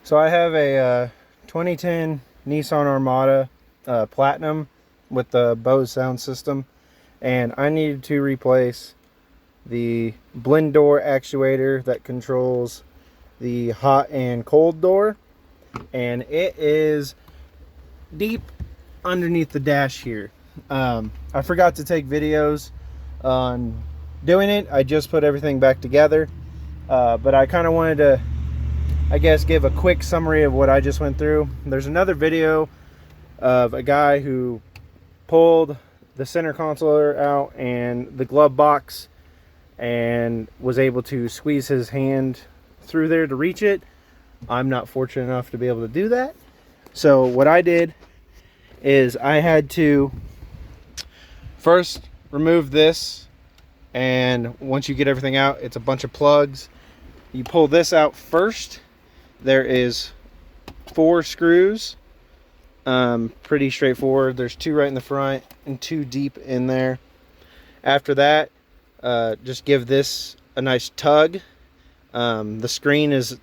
So I have a 2010 Nissan Armada Platinum with the Bose sound system, and I needed to replace the blend door actuator that controls the hot and cold door, and it is deep underneath the dash here. I forgot to take videos on doing it. I just put everything back together, but I kind of wanted to, I guess, give a quick summary of what I just went through. There's another video of a guy who pulled the center console out and the glove box and was able to squeeze his hand through there to reach it. I'm not fortunate enough to be able to do that. So what I did is I had to first remove this, and once you get everything out, it's a bunch of plugs. You pull this out first. There is 4 screws, pretty straightforward. There's 2 right in the front and 2 deep in there. After that, just give this a nice tug. The screen is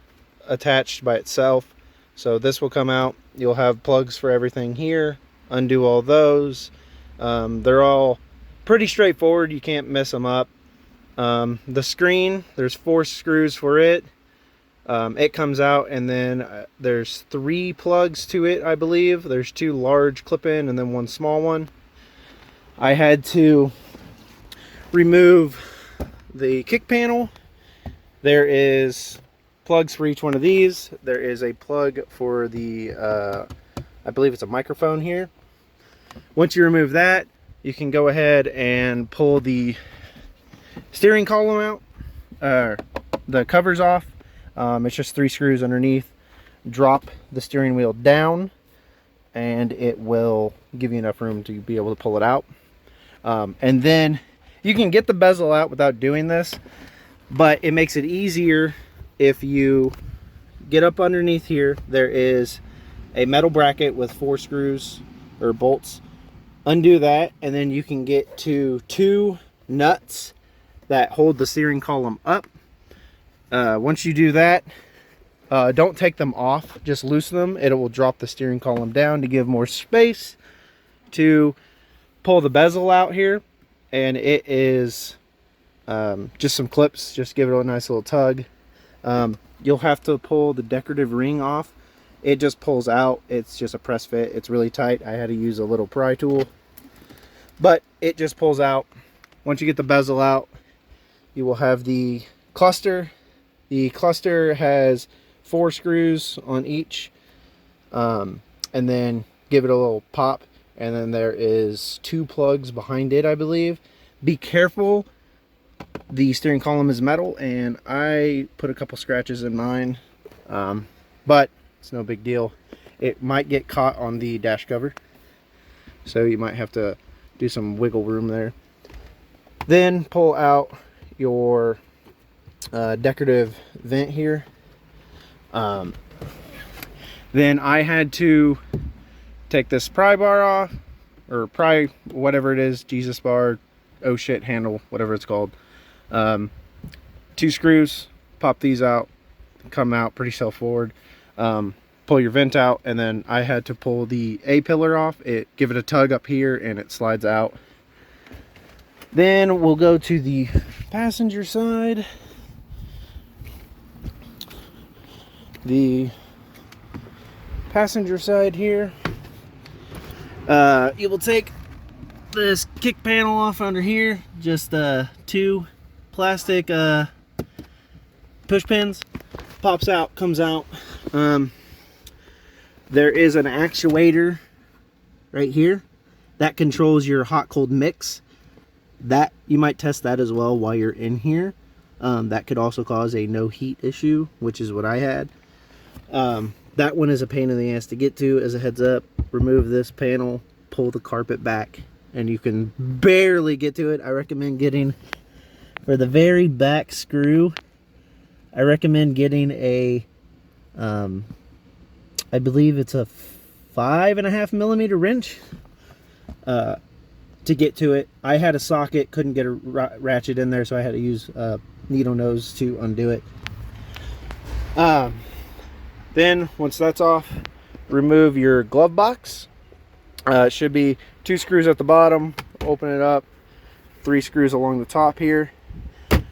attached by itself, so this will come out. You'll have plugs for everything here. Undo all those. They're all pretty straightforward. You can't mess them up. The screen, there's 4 screws for it. It comes out, and then there's 3 plugs to it, I believe. There's 2 large clip-in and then 1 small one. I had to remove the kick panel. There is plugs for each one of these. There is a plug for the I believe it's a microphone here. Once you remove that, you can go ahead and pull the steering column out, the covers off. It's just 3 screws underneath. Drop the steering wheel down, and it will give you enough room to be able to pull it out. And then you can get the bezel out without doing this, but it makes it easier if you get up underneath here. There is a metal bracket with 4 screws or bolts. Undo that, and then you can get to 2 nuts that hold the steering column up. Once you do that, don't take them off, just loosen them. It will drop the steering column down to give more space to pull the bezel out here. And it is just some clips. Just give it a nice little tug. You'll have to pull the decorative ring off. It just pulls out. It's just a press fit. It's really tight. I had to use a little pry tool, but it just pulls out. Once you get the bezel out, you will have the cluster. The cluster has 4 screws on each, and then give it a little pop, and then there is 2 plugs behind it, I believe. Be careful. The steering column is metal, and I put a couple scratches in mine, but it's no big deal. It might get caught on the dash cover, so you might have to do some wiggle room there. Then pull out your decorative vent here. Then I had to take this pry bar off, or pry whatever it is, Jesus bar, oh shit handle, whatever it's called. 2 screws, pop these out, come out pretty self-forward. Pull your vent out, and then I had to pull the A-pillar off. Give it a tug up here, and it slides out. Then we'll go to the passenger side. The passenger side here, you will take this kick panel off under here. Just 2 plastic push pins. Pops out, comes out. There is an actuator right here that controls your hot cold mix. That you might test that as well while you're in here. That could also cause a no heat issue, which is what I had. That one is a pain in the ass to get to. As a heads up, remove this panel, pull the carpet back, and you can barely get to it. I recommend getting, for the very back screw, I recommend getting a I believe it's a 5.5 millimeter wrench to get to it. I had a socket, couldn't get a ratchet in there, so I had to use needle nose to undo it. Then once that's off, remove your glove box. It should be 2 screws at the bottom. Open it up, 3 screws along the top here.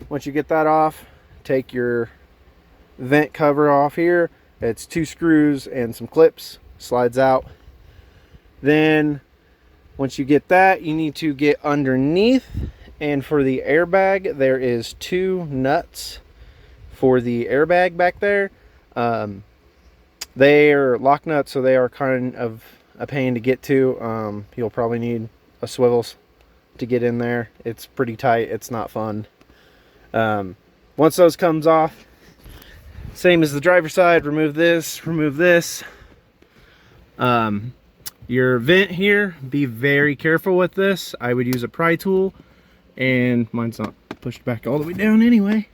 Once you get that off, take your vent cover off here. It's 2 screws and some clips, slides out. Then once you get that, you need to get underneath, and for the airbag there is 2 nuts for the airbag back there. They are lock nuts, so they are kind of a pain to get to. You'll probably need a swivel to get in there. It's pretty tight, it's not fun. Once those comes off, same as the driver's side, remove this, remove this. Your vent here, be very careful with this. I would use a pry tool, and mine's not pushed back all the way down anyway.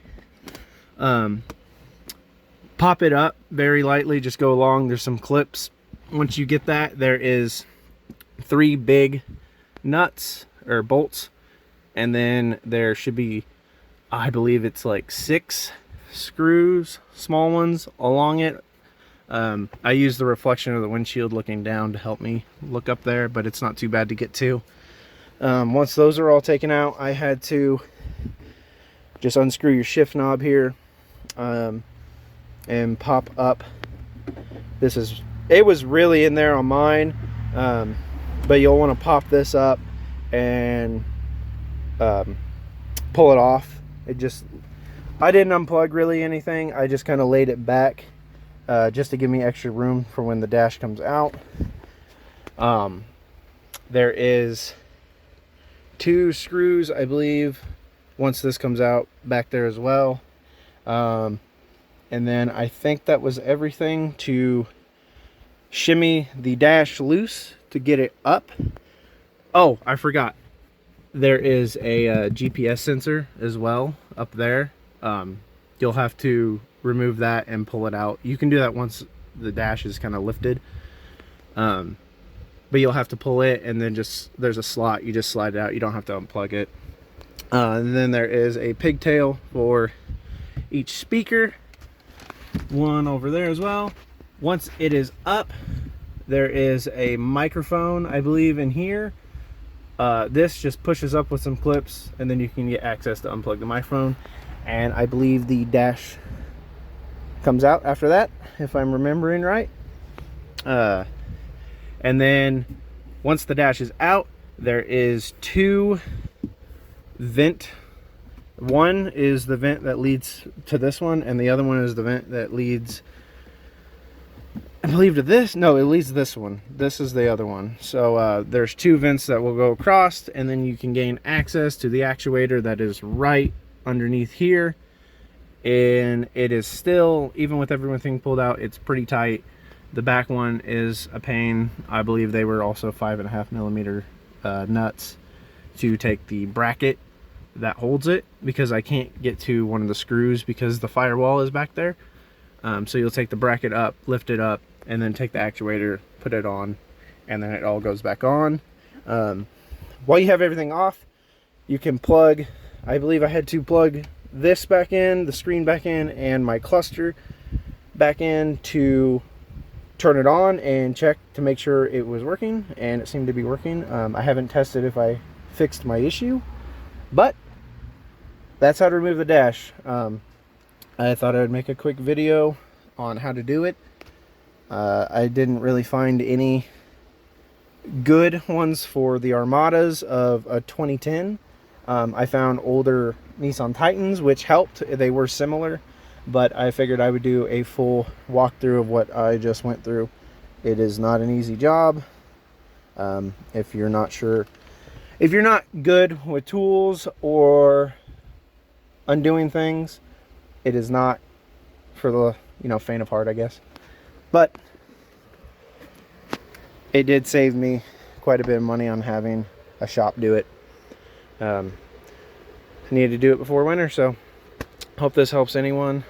Pop it up very lightly, just go along. There's some clips. Once you get that, there is 3 big nuts or bolts, and then there should be, I believe it's like 6 screws, small ones along it. I use the reflection of the windshield looking down to help me look up there, but it's not too bad to get to. Once those are all taken out, I had to just unscrew your shift knob here, and pop up. It was really in there on mine, but you'll want to pop this up and pull it off. I didn't unplug really anything. I just kind of laid it back just to give me extra room for when the dash comes out. There is 2 screws, I believe, once this comes out back there as well. And then I think that was everything to shimmy the dash loose to get it up. Oh, I forgot. There is a GPS sensor as well up there. You'll have to remove that and pull it out. You can do that once the dash is kind of lifted. But you'll have to pull it, and then there's a slot. You just slide it out. You don't have to unplug it. And then there is a pigtail for each speaker. One over there as well. Once it is up, there is a microphone, I believe, in here. This just pushes up with some clips, and then you can get access to unplug the microphone. And I believe the dash comes out after that, if I'm remembering right. And then once the dash is out, there is 2 vent. One is the vent that leads to this one, and the other one is the vent that leads, I believe, to this. No, it leads to this one. This is the other one. So there's 2 vents that will go across, and then you can gain access to the actuator that is right underneath here. And it is still, even with everything pulled out, it's pretty tight. The back one is a pain. I believe they were also 5.5mm nuts to take the bracket that holds it, because I can't get to one of the screws because the firewall is back there. So you'll take the bracket up, lift it up, and then take the actuator, put it on, and then it all goes back on. While you have everything off, you can plug, I believe I had to plug this back in, the screen back in, and my cluster back in to turn it on and check to make sure it was working, and it seemed to be working. I haven't tested if I fixed my issue, but that's how to remove the dash. I thought I would make a quick video on how to do it. I didn't really find any good ones for the Armadas of a 2010. I found older Nissan Titans, which helped. They were similar, but I figured I would do a full walkthrough of what I just went through. It is not an easy job. If you're not good with tools or undoing things, it is not for the faint of heart, I guess. But it did save me quite a bit of money on having a shop do it. I needed to do it before winter, so hope this helps anyone.